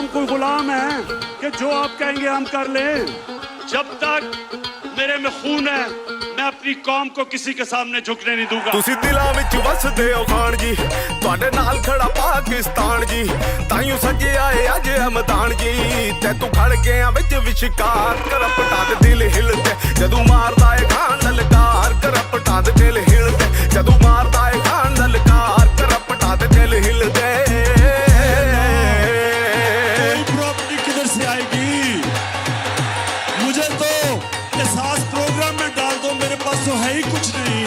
हम कोई गुलाम हैं कि जो आप कहेंगे हम कर लें? जब तक मेरे में खून है मैं अपनी कौम को किसी के सामने झुकने नहीं दूंगा। तुसी दिलां विच वसदे हो खान जी, तुहाडे नाल खड़ा पाकिस्तान जी, ताइयों सजे आए अज मैदान जी, ते तू खड़ गया विच विशकार कर पटा दे दिल हिलदे जदों मारदा है खान ललकार कर पटा दे दिल हिलदे जदों मारदा है खान ललकार कर पटा दे दिल हिलदे। प्रॉपर्टी किधर से आएगी? मुझे तो एहसास प्रोग्राम में डाल दो, मेरे पास तो है ही कुछ नहीं।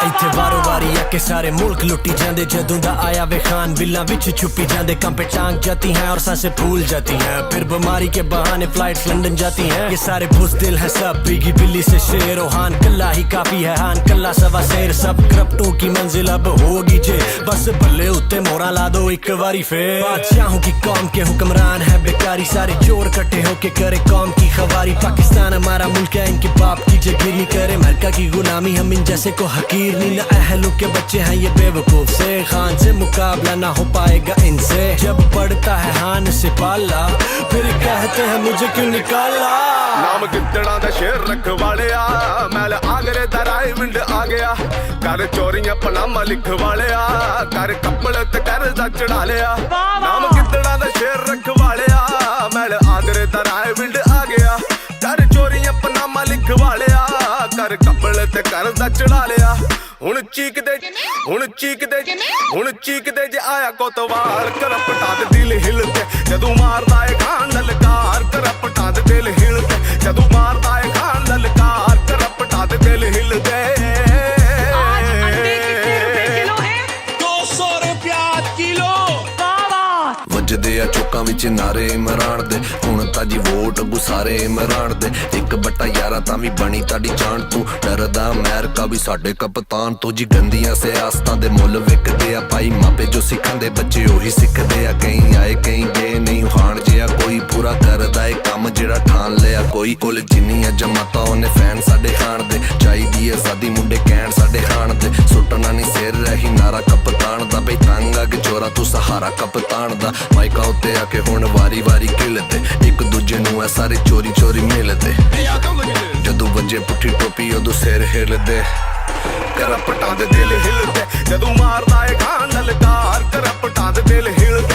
इत्थे वारो वारी आके सारे मुल्क लुटी जांदे, जदों दा आया वे खान बिल्लां विच छुपी जांदे, कंपे टांग जाती हैं और सांसें फूल जाती हैं, फिर बीमारी के बहाने फ्लाइट्स लंदन जाती हैं। ये सारे बुज़दिल हैं सब, बिगी बिल्ली से शेर ओ हान कल्ला ही काफी है, हान कल्ला सवा शेर, सब करप्टों की मंजिल अब होगी जे, बस बल्ले उत्ते मोहरा ला दो एक बारी फिर। बादशाहों की कौम के हुक्मरान है बेकारी, सारे चोर इकट्ठे होके करे कौम की खवारी, पाकिस्तान हमारा मुल्क है इनके बाप की जगीर, करे अमेरिका की गुलामी हम इन जैसे को हकीर नहीं, न अहलों के बच्चे हैं ये बेवकूफ से, खान से मुकाबला ना हो पाएगा इनसे, जब पड़ता है हान से पाला फिर कहते हैं मुझे क्यों निकाला। नाम गिद्दड़ा दा शेर रखवालिया, मैल आगरे दा राय विंड आ गया, कर चोरियां पनामा लिखवालिया, कर कपड़े ते कर्जा चढ़ा लिया। नाम गिद्दड़ा दा शेर रखवालिया, मैल आगरे दा राय विंड आ गया, कर चोरियां पनामा लिखवालिया, कर कपड़े ते कर्जा चढ़ा लिया। हुण चीकदे जे आया कोतवाल कर पटा दे दिल हिलदे जदों मारदा है खान ललकार कर पटा दे दिल हिलदे जदों मारदा है खान ललकार कर पटा दे दिल हिलदे। आज अंडे कितने रुपए किलो है? 200 रुपया किलो। वजदे आ चौकां विच नारे इमरान दे, हुण तां जी वोट गुसारे इमरान दे, 1/11 तां वी बनी ताड़ी जान तू, डरदा अमेरिका भी साडे कप्तान तो जी, गंदियां सियासतां दे मुੱਲ विकदे आ भाई, मापे जो सिखां दे बच्चे ओही सिखदे आ, कई आए कई गए नहीं हाण जिहा कोई पूरा करदा ए काम जेड़ा ठान लिया कोई, कोल जिन्नियां जमातां ओने फैन साडे खान दे, चाहीदी ऐ सादी मुंडे कैण साडे खान दे, सुटना नहीं सिर रही नारा कप्तान दा, बई तंग आ के चोरा तू सहारा कप्तान दा, माइका उत्ते आके हुण वारी वारी खिलदे, एक दूजे नूं ऐ सारे चोरी चोरी मिलदे, जदों वजे पुट्ठी टोपी उदों सिर हिलदे कर पटा दे दिल हिलदे जदों मारदा है खान ललकार कर पटा दे दिल हिलदे।